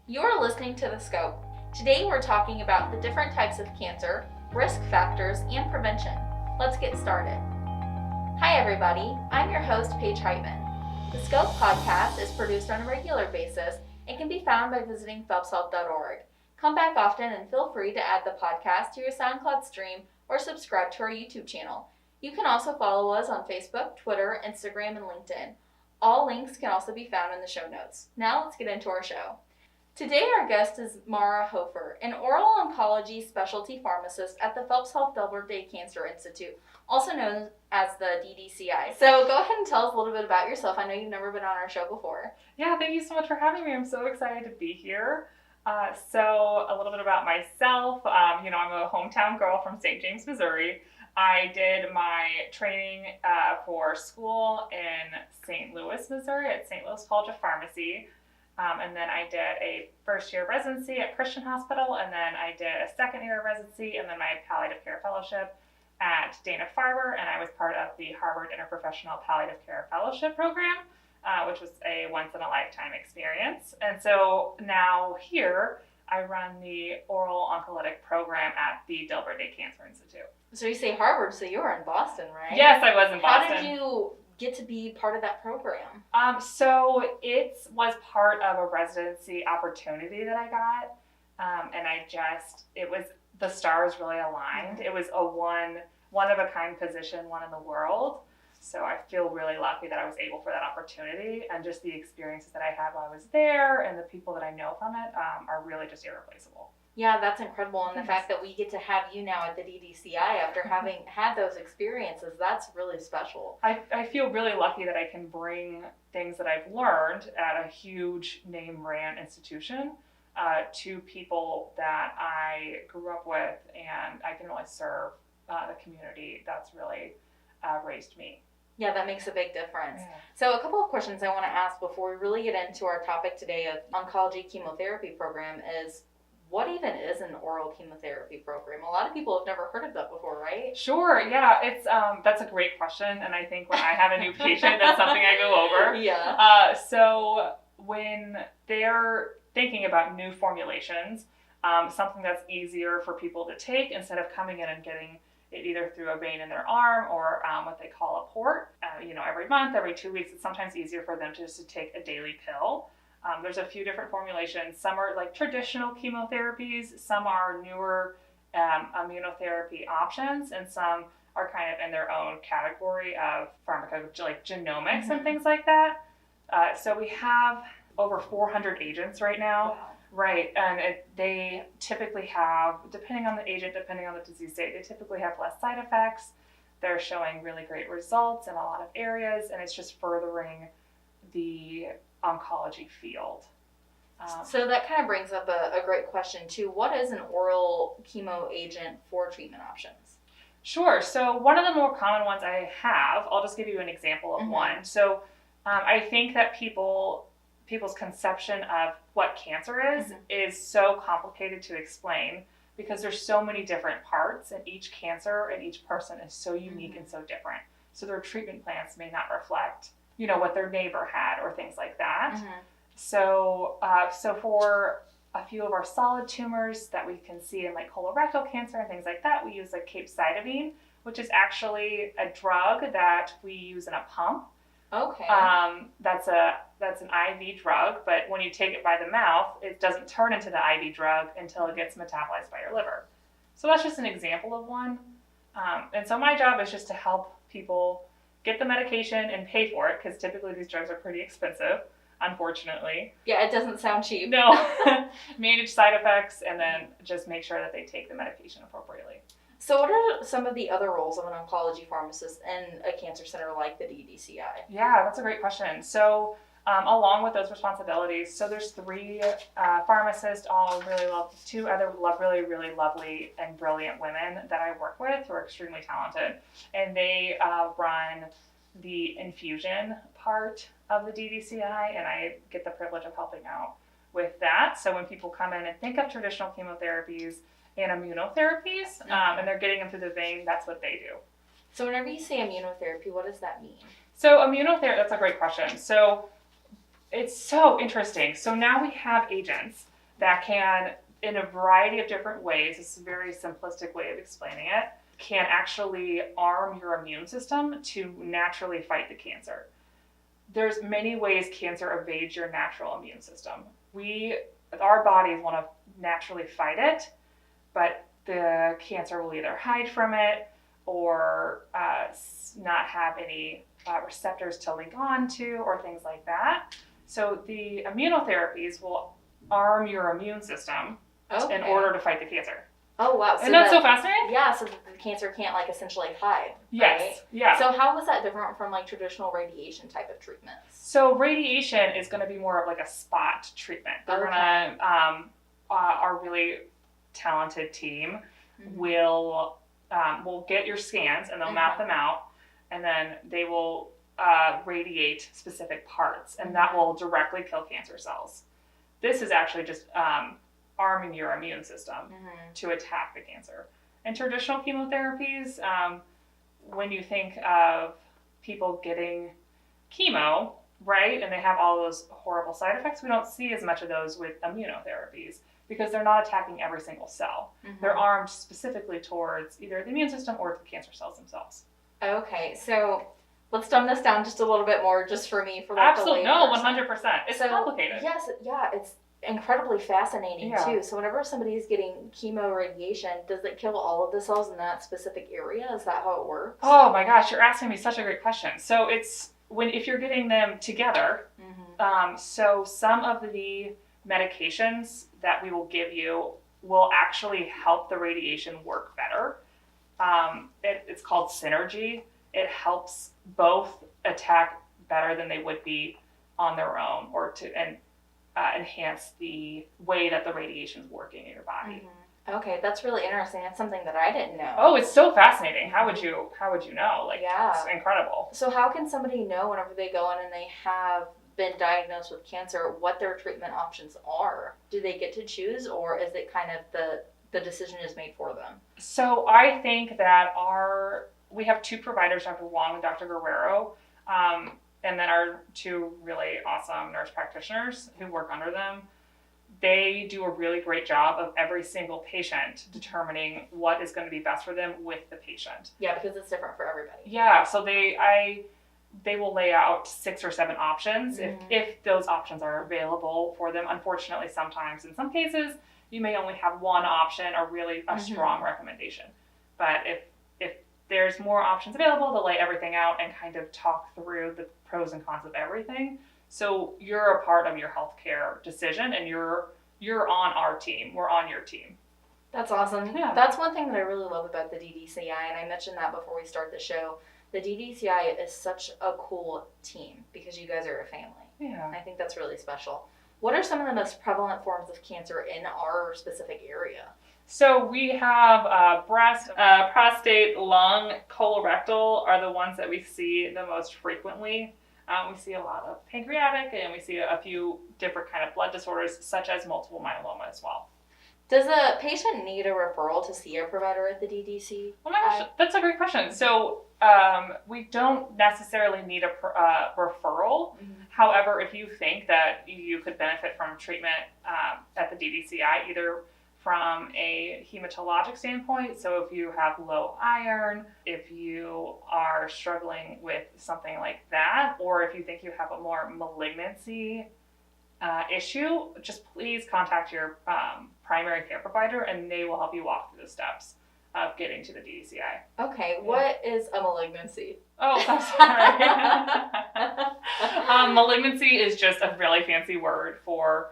You're listening to The Scope. Today we're talking about the different types of cancer, risk factors, and prevention. Let's get started. Hi everybody, I'm your host Paige Heitman. The Scope podcast is produced on a regular basis and can be found by visiting phelpshealth.org. Come back often and feel free to add the podcast to your SoundCloud stream or subscribe to our YouTube channel. You can also follow us on Facebook, Twitter, Instagram, and LinkedIn. All links can also be found in the show notes. Now let's get into our show. Today our guest is Mara Hofherr, an Oral Oncology Specialty Pharmacist at the Phelps Health Delbert Cancer Institute, also known as the Ddci. So go ahead and tell us a little bit about yourself. I know you've never been on our show before. Yeah, thank you so much for having me. I'm so excited to be here. So a little bit about myself. I'm a hometown girl from St. James, Missouri. I did my training for school in St. Louis, Missouri at St. Louis College of Pharmacy. And then I did a first year residency at Christian Hospital, and then I did a second year residency, and then my palliative care fellowship at Dana-Farber, and I was part of the Harvard Interprofessional Palliative Care Fellowship Program, which was a once-in-a-lifetime experience. And so now here, I run the Oral Oncolytic program at the Delbert Cancer Institute. So you say Harvard, so you were in Boston, right? Yes, I was in Boston. How did you get to be part of that program? So it was part of a residency opportunity that I got, and the stars really aligned. It was a one of a kind position, one in the world. So I feel really lucky that I was able for that opportunity, and just the experiences that I had while I was there and the people that I know from it are really just irreplaceable. Yeah, that's incredible. And the fact that we get to have you now at the Ddci after having had those experiences, that's really special. I feel really lucky that I can bring things that I've learned at a huge name brand institution to people that I grew up with, and I can really serve the community that's really raised me. Yeah, that makes a big difference. Yeah. So a couple of questions I want to ask before we really get into our topic today of oncology chemotherapy program is, what even is an oral chemotherapy program? A lot of people have never heard of that before, right? Sure, yeah, it's that's a great question, and I think when I have a new patient, that's something I go over. Yeah. So when they're thinking about new formulations, something that's easier for people to take instead of coming in and getting it either through a vein in their arm or what they call a port, every month, every 2 weeks, it's sometimes easier for them to take a daily pill. There's a few different formulations. Some are like traditional chemotherapies, some are newer immunotherapy options, and some are kind of in their own category of like genomics and things like that. So we have over 400 agents right now. Wow. Right, and they typically have, depending on the agent, depending on the disease state, they typically have less side effects. They're showing really great results in a lot of areas, and it's just furthering the oncology field. So that kind of brings up a great question too. What is an oral chemo agent for treatment options? Sure, so one of the more common ones I have, I'll just give you an example of one. So I think that people's conception of what cancer is so complicated to explain because there's so many different parts, and each cancer and each person is so unique and so different. So their treatment plans may not reflect, what their neighbor had or things like that. So for a few of our solid tumors that we can see in like colorectal cancer and things like that, we use like capecitabine, which is actually a drug that we use in a pump. Okay. That's an IV drug, but when you take it by the mouth, it doesn't turn into the IV drug until it gets metabolized by your liver. So that's just an example of one. And so my job is just to help people get the medication and pay for it, because typically these drugs are pretty expensive, unfortunately. Yeah, it doesn't sound cheap. No. Manage side effects, and then just make sure that they take the medication appropriately. So what are some of the other roles of an oncology pharmacist in a cancer center like the Ddci? Yeah, that's a great question. So along with those responsibilities, so there's 3 pharmacists, two other really, really lovely and brilliant women that I work with who are extremely talented. And they run the infusion part of the Ddci, and I get the privilege of helping out with that. So when people come in and think of traditional chemotherapies and immunotherapies, and they're getting them through the vein, that's what they do. So whenever you say immunotherapy, what does that mean? So immunotherapy, that's a great question. So it's so interesting. So now we have agents that can, in a variety of different ways, this is a very simplistic way of explaining it, can actually arm your immune system to naturally fight the cancer. There's many ways cancer evades your natural immune system. Our bodies want to naturally fight it, but the cancer will either hide from it or not have any receptors to link on to or things like that. So the immunotherapies will arm your immune system in order to fight the cancer. Oh, wow. Isn't that so fascinating? Yeah, so that the cancer can't, like, essentially hide. Yes. Right? Yeah. So how is that different from, like, traditional radiation type of treatments? So radiation is going to be more of like a spot treatment. They're going to, our really talented team will get your scans and they'll map them out, and then they will radiate specific parts, and that will directly kill cancer cells. This is actually just arming your immune system to attack the cancer. And traditional chemotherapies, when you think of people getting chemo, right, and they have all those horrible side effects, we don't see as much of those with immunotherapies because they're not attacking every single cell. They're armed specifically towards either the immune system or the cancer cells themselves. Okay, so let's dumb this down just a little bit more, just for me, for like absolutely the no, 100%. It's complicated. Yes, yeah, it's incredibly fascinating too. So whenever somebody's getting chemo radiation, does it kill all of the cells in that specific area? Is that how it works? Oh my gosh, you're asking me such a great question. So it's if you're getting them together, so some of the medications that we will give you will actually help the radiation work better. It's called synergy. It helps both attack better than they would be on their own, or enhance the way that the radiation is working in your body. Okay, that's really interesting. That's something that I didn't know. Oh, it's so fascinating. How would you know? Like, it's incredible. So how can somebody know whenever they go in and they have been diagnosed with cancer what their treatment options are? Do they get to choose, or is it kind of the decision is made for them? So I think that we have two providers, Dr. Wong and Dr. Guerrero, and then our two really awesome nurse practitioners who work under them. They do a really great job of every single patient determining what is going to be best for them with the patient. Yeah, because it's different for everybody. Yeah, so they will lay out 6 or 7 options if those options are available for them. Unfortunately, sometimes in some cases you may only have one option or really a strong recommendation. But if there's more options available, they'll lay everything out and kind of talk through the pros and cons of everything. So you're a part of your healthcare decision, and you're on our team. We're on your team. That's awesome. Yeah. That's one thing that I really love about the Ddci, and I mentioned that before we start the show. The Ddci is such a cool team because you guys are a family. Yeah. I think that's really special. What are some of the most prevalent forms of cancer in our specific area? So we have breast, prostate, lung, colorectal are the ones that we see the most frequently. We see a lot of pancreatic, and we see a few different kind of blood disorders, such as multiple myeloma as well. Does a patient need a referral to see a provider at the Ddci? Oh my gosh, that's a great question. So we don't necessarily need a referral. However, if you think that you could benefit from treatment at the Ddci, either from a hematologic standpoint, so if you have low iron, if you are struggling with something like that, or if you think you have a more malignancy issue, just please contact your primary care provider, and they will help you walk through the steps of getting to the Ddci. Okay, what is a malignancy? Oh, I'm sorry. Malignancy is just a really fancy word for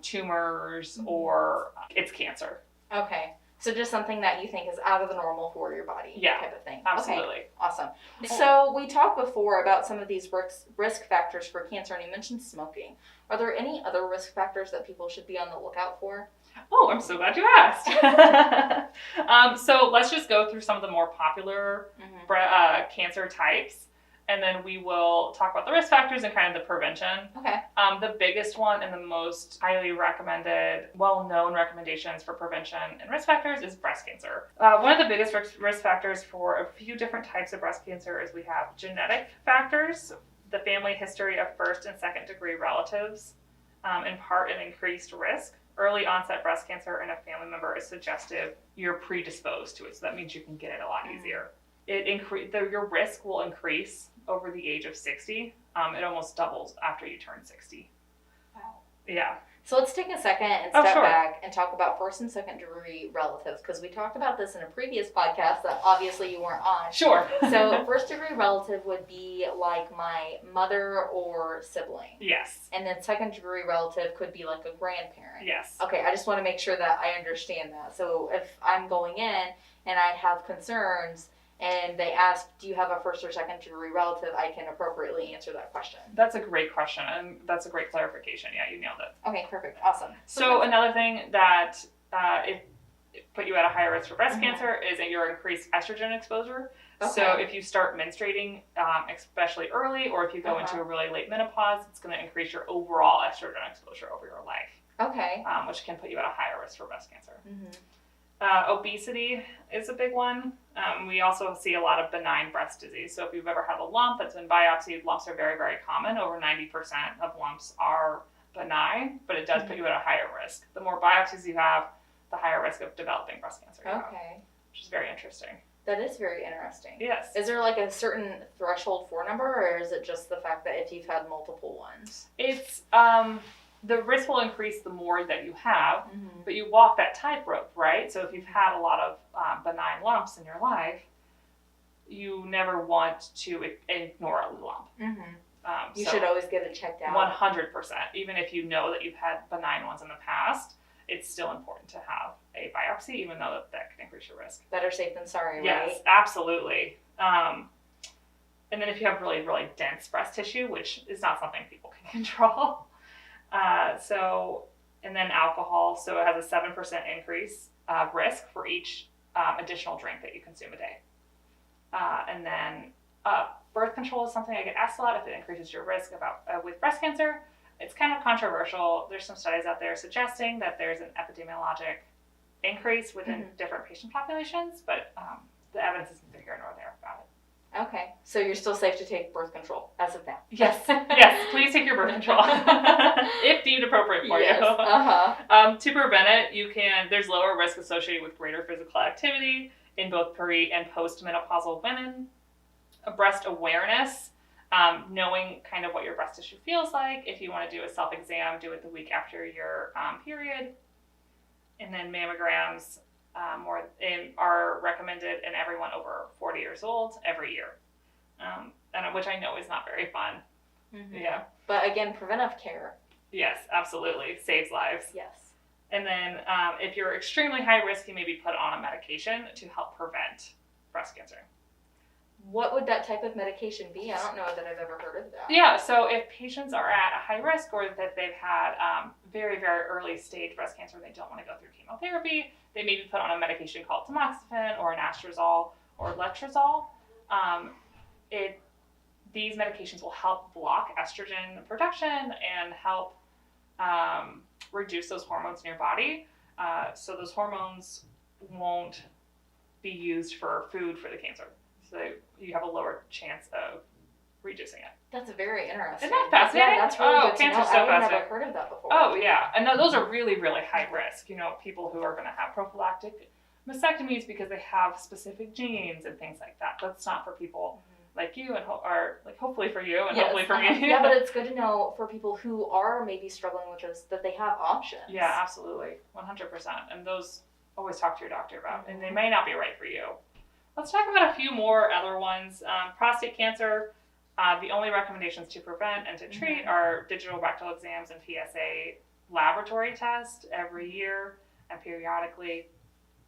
tumors, or it's cancer. Okay, so just something that you think is out of the normal for your body, type of thing. Absolutely. Okay, awesome. So we talked before about some of these risk factors for cancer, and you mentioned smoking. Are there any other risk factors that people should be on the lookout for? Oh, I'm so glad you asked. So let's just go through some of the more popular cancer types, and then we will talk about the risk factors and kind of the prevention. Okay. The biggest one and the most highly recommended, well-known recommendations for prevention and risk factors is breast cancer. One of the biggest risk factors for a few different types of breast cancer is we have genetic factors, the family history of first and second degree relatives impart an increased risk early onset breast cancer in a family member is suggestive you're predisposed to it. So that means you can get it a lot easier. Your risk will increase over the age of 60. It almost doubles after you turn 60. Wow. Yeah. So let's take a second and step back and talk about first and second degree relatives, because we talked about this in a previous podcast that obviously you weren't on. Sure. So first degree relative would be like my mother or sibling. Yes. And then second degree relative could be like a grandparent. Yes. Okay, I just want to make sure that I understand that. So if I'm going in and I have concerns and they ask, do you have a first or second degree relative, I can appropriately answer that question. That's a great question, and that's a great clarification. Yeah, you nailed it. Okay, perfect. Awesome. So another thing that it put you at a higher risk for breast cancer is your increased estrogen exposure. Okay. So if you start menstruating, especially early, or if you go into a really late menopause, it's going to increase your overall estrogen exposure over your life. Okay. Which can put you at a higher risk for breast cancer. Mm-hmm. Obesity is a big one. We also see a lot of benign breast disease. So if you've ever had a lump that's been biopsied, lumps are very, very common. Over 90% of lumps are benign, but it does put you at a higher risk. The more biopsies you have, the higher risk of developing breast cancer you have, which is very interesting. That is very interesting. Yes. Is there like a certain threshold for number, or is it just the fact that if you've had multiple ones? It's the risk will increase the more that you have, but you walk that tightrope, right? So if you've had a lot of benign lumps in your life, you never want to ignore a lump. You should always get it checked out. 100%. Even if you know that you've had benign ones in the past, it's still important to have a biopsy, even though that can increase your risk. Better safe than sorry, right? Yes, absolutely. And then if you have really, really dense breast tissue, which is not something people can control. And then alcohol. So it has a 7% increase risk for each additional drink that you consume a day. And then birth control is something I get asked a lot if it increases your risk with breast cancer. It's kind of controversial. There's some studies out there suggesting that there's an epidemiologic increase within different patient populations, but the evidence is neither here nor there about it. Okay, so you're still safe to take birth control as of now? Yes, yes. Please take your birth control if deemed appropriate for you. To prevent it, there's lower risk associated with greater physical activity in both peri and postmenopausal women. Breast awareness, knowing kind of what your breast tissue feels like. If you want to do a self-exam, do it the week after your period. And then mammograms are recommended in everyone over 40 years old every year, and which I know is not very fun. Yeah. But again, preventive care. Yes, absolutely. Saves lives. Yes. And then if you're extremely high risk, you may be put on a medication to help prevent breast cancer. What would that type of medication be? I don't know that I've ever heard of that. Yeah, so if patients are at a high risk or that they've had very, very early stage breast cancer and they don't want to go through chemotherapy, they may be put on a medication called Tamoxifen or an Anastrozole or Letrozole. These medications will help block estrogen production and help reduce those hormones in your body. So those hormones won't be used for food for the cancer. So you have a lower chance of reducing it. That's very interesting. Isn't that fascinating? Yeah, that's really good to know. Cancer's so I've fascinating. never heard of that before. Oh, yeah. And those are really, really high risk. People who are going to have prophylactic mastectomies because they have specific genes and things like that. That's not for people like you and hopefully for you and hopefully for me. Yeah, but it's good to know for people who are maybe struggling with this that they have options. Yeah, absolutely. 100%. And those always talk to your doctor about. And they may not be right for you. Let's talk about a few more other ones. Prostate cancer, the only recommendations to prevent and to treat are digital rectal exams and PSA laboratory tests every year and periodically.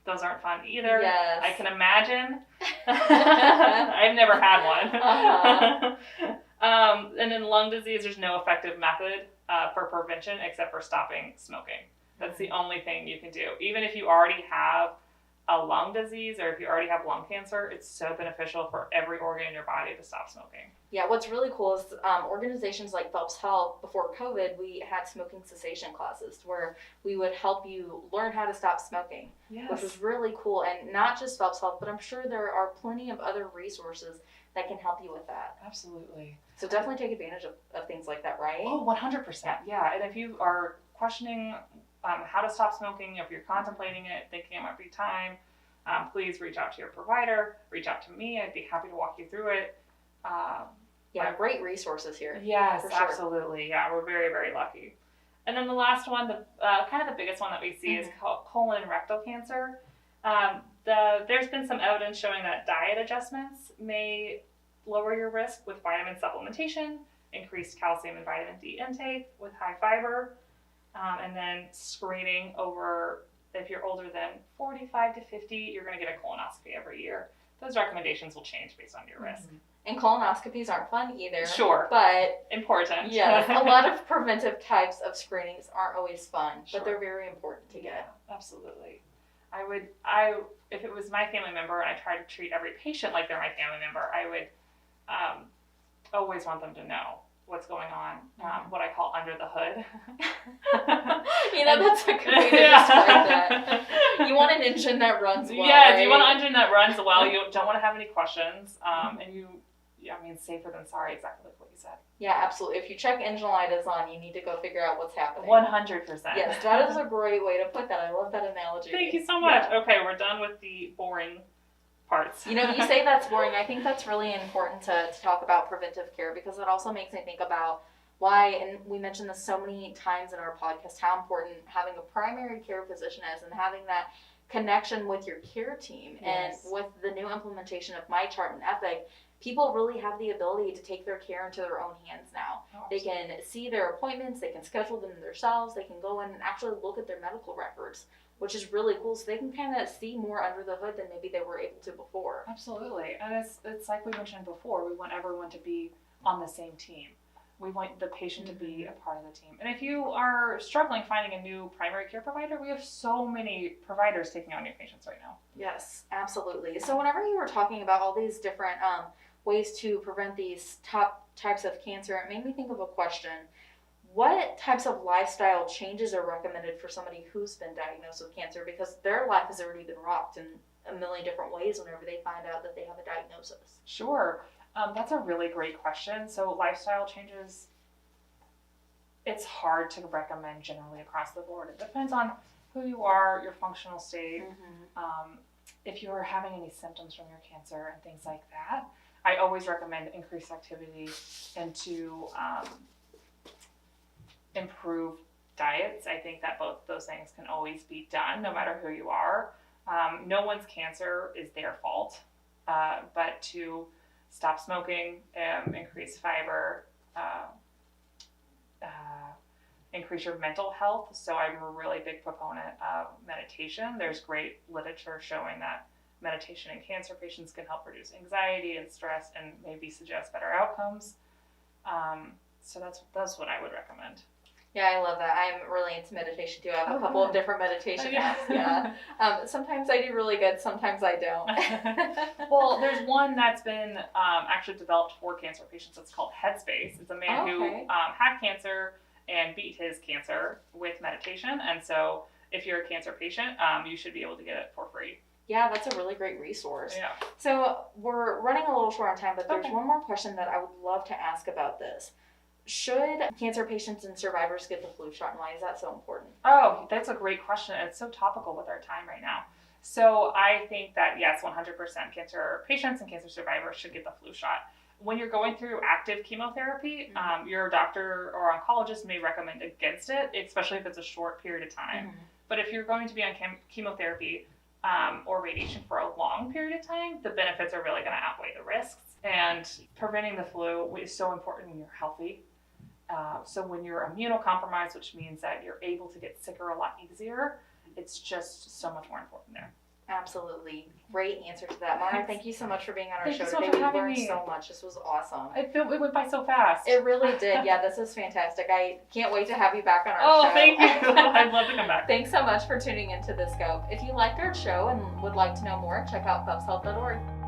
Those aren't fun either. Yes. I can imagine. I've never had one. And in lung disease, there's no effective method for prevention except for stopping smoking. That's the only thing you can do. Even if you already have a lung disease or if you already have lung cancer, it's so beneficial for every organ in your body to stop smoking. Yeah, what's really cool is organizations like Phelps Health, before COVID, we had smoking cessation classes where we would help you learn how to stop smoking, which was really cool. And not just Phelps Health, but I'm sure there are plenty of other resources that can help you with that. Absolutely. So definitely take advantage of things like that, right? Oh, 100%. Yeah. And if you are questioning how to stop smoking. If you're contemplating it, thinking it might be time, please reach out to your provider, reach out to me. I'd be happy to walk you through it. Great resources here. Yes, for sure. Absolutely. Yeah, we're very, very lucky. And then the last one, kind of the biggest one that we see is colon and rectal cancer. There's been some evidence showing that diet adjustments may lower your risk with vitamin supplementation, increased calcium and vitamin D intake with high fiber, and then screening over, if you're older than 45 to 50, you're going to get a colonoscopy every year. Those recommendations will change based on your risk. And colonoscopies aren't fun either. Sure. But important. Yes, a lot of preventive types of screenings aren't always fun, but they're very important to get. Absolutely. If it was my family member and I tried to treat every patient like they're my family member, I would always want them to know what's going on, what I call under the hood. That's a good way to describe that. You want an engine that runs well. Yes, right? You want an engine that runs well. You don't want to have any questions. And safer than sorry, exactly like what you said. Yeah, absolutely. If you check engine light is on, you need to go figure out what's happening. 100%. Yes, that is a great way to put that. I love that analogy. Thank you so much. Yeah. Okay, we're done with the boring parts. You say that's boring. I think that's really important to talk about preventive care, because it also makes me think about why, and we mentioned this so many times in our podcast, how important having a primary care physician is and having that connection with your care team. Yes. And with the new implementation of MyChart and Epic, people really have the ability to take their care into their own hands now. Oh, they can see their appointments, they can schedule them themselves, they can go in and actually look at their medical records, which is really cool. So they can kind of see more under the hood than maybe they were able to before. Absolutely. And it's like we mentioned before, we want everyone to be on the same team. We want the patient to be a part of the team. And if you are struggling finding a new primary care provider, we have so many providers taking on new patients right now. Yes, absolutely. So whenever you were talking about all these different ways to prevent these top types of cancer, it made me think of a question. What types of lifestyle changes are recommended for somebody who's been diagnosed with cancer? Because their life has already been rocked in a million different ways whenever they find out that they have a diagnosis. Sure. That's a really great question. So lifestyle changes, it's hard to recommend generally across the board. It depends on who you are, your functional state, if you're having any symptoms from your cancer and things like that. I always recommend increased activity and to improve diets. I think that both those things can always be done no matter who you are. No one's cancer is their fault, but to stop smoking, increase fiber, increase your mental health. So I'm a really big proponent of meditation. There's great literature showing that meditation in cancer patients can help reduce anxiety and stress and maybe suggest better outcomes. So that's what I would recommend. Yeah, I love that. I'm really into meditation too. I have a couple of different meditation apps. Yeah. Sometimes I do really good. Sometimes I don't. Well, there's one that's been actually developed for cancer patients. It's called Headspace. It's a man who had cancer and beat his cancer with meditation. And so if you're a cancer patient, you should be able to get it for free. Yeah, that's a really great resource. Yeah. So we're running a little short on time, but there's one more question that I would love to ask about this. Should cancer patients and survivors get the flu shot, and why is that so important? Oh, that's a great question. It's so topical with our time right now. So I think that, yes, 100% cancer patients and cancer survivors should get the flu shot. When you're going through active chemotherapy, your doctor or oncologist may recommend against it, especially if it's a short period of time. But if you're going to be on chemotherapy or radiation for a long period of time, the benefits are really going to outweigh the risks. And preventing the flu is so important when you're healthy. So when you're immunocompromised, which means that you're able to get sicker a lot easier, it's just so much more important there. Absolutely. Great answer to that. Mara, thank you so much for being on our show today. We learned so much. This was awesome. It went by so fast. It really did. Yeah, this is fantastic. I can't wait to have you back on our show. Oh, thank you. I'd love to come back. Thanks so much for tuning into The Scope. If you liked our show and would like to know more, check out phelpshealth.org.